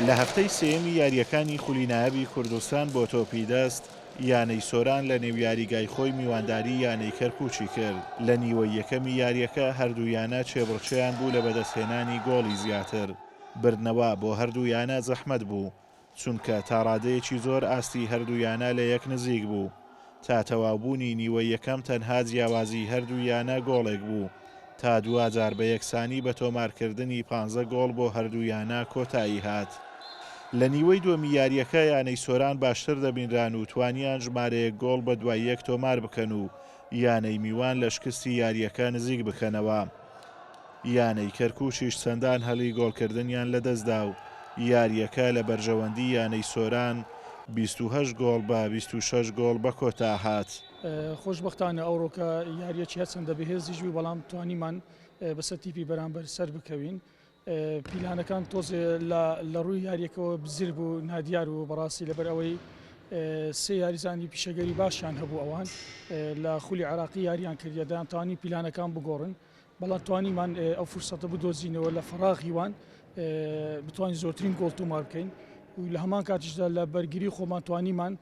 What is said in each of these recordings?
لە هەفتەی سێیەمی یاریەکانی خولینایەبی کوردستان بۆ تۆپی دەست یانەی سۆران لە نێو یاریگای خۆی میوانداری یانەی کەرکوچی کرد. لە نیوەی یەکەمی یاریەکە هەردوویانە چێبڕچیان بوو لە بەدەستهێنانی گۆڵی زیاتر. بردنەوە بۆ هەردوویانە زەحمەت بوو چونکە تا ڕادەیەکی زۆر ئاستی هەردوویانە لە یەک نزیک بوو. تا تەواوبوونی نیوەی یەکەم تەنها جیاوازی هەردوویانە گۆڵێک بوو تا 2000 بە یەکسانی بە تۆمارکردنی 15 گۆڵ بۆ هەردوویانە کۆتایی هات. لە نیوەی دووەمی یاریەکە یانەی سۆران باشتر دەبینران و توانیان ژمارەیەک گۆڵ بە دوای یەک تۆمار بکەن و یانەی میوان لە شکستی یاریەکە نزیک بکەنەوە. یانەی کەرکوچیش چەندان هەڵی گۆڵکردنیان لەدەستدا و یاریەکە لە بەرژەوەندی یانەی سۆران 28 گۆڵ بە 26 گۆڵ بە کۆتا هات. خۆشببختانە ئەوڕۆکە یاریەکی چەندە بەهێزیژوی بەڵام توانیمان بەسەر تیپی بەرامبەر سەر بکەوین. پیلانەکان تۆزێ لە ڕووی یاریەکەەوە بزر بوو نادیار و بەڕاستی لەبەر ئەوەی سێ یاریزانی پیشەگەری باشیان هەبوو ئەوان لە خولی عراقی یاریان کردیەدان توانی پیلانەکان بگۆڕن بەڵام توانیمان ئەو فرسەتە بدۆزینەوە لە فەراغیوان بتوانین زۆرترین گۆڵ تۆمار بکەین و لە هەمان کاتیشدا لە بەرگری خۆمان توانیمان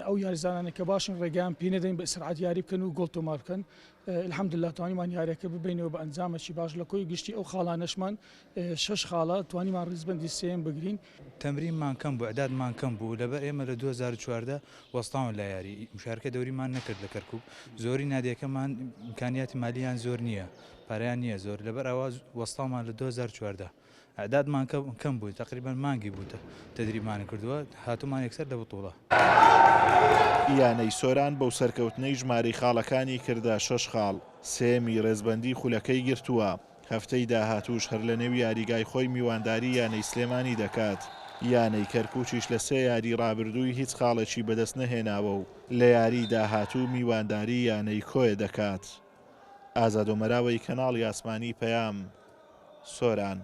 ئەو یاریزانانە کە باشن ڕێگەیان پێ نەدەین بە سرعات یاری بکەن و گۆڵ تۆمار بکەن. الحەمدوللا توانیمان یاریەکە ببینەوە بە ئەنجامێکی باش لە کۆی گشتی ئەو خاڵانەشمان 6 خاڵە توانیمان ڕیزبەندی سێم بگرین. تەمرینمان کەم بوو عدادمان کەم بوو لەبەر ئێمە لە 2014 وەستاون لە یاری مشارکە دەوریمان نەکرد لە کەرکوب زۆری نادیەکەمان ئیمکانیاتی مالیان زۆر نییە پاریان نییە زۆر لەبەر ئەوە وەستامان لە 2014 عدادمان کەم بوو تقریبا مانگی بوو تەدریبمان کردووە هاتومان یەکسەر لە بتوڵە. یانەی سۆران بەو سەرکەوتنەی ژماری خاڵەکانی کردە 6 خاڵ سێمی ڕێزبەندی خولەکەی گرتووە. هەفتەی داهاتوش هەر لە نێو یاریگای خۆی میوانداری یانەی سلێمانی دەکات. یانەی کەرکوچیش لە سێ یاری ڕابردووی هیچ خاڵێکی بەدەست نەهێناوە و لە یاری داهاتوو میوانداری یانەی کۆیە دەکات. ئازاد و مەراوەی کەناڵی ئاسمانی پەیام سۆران.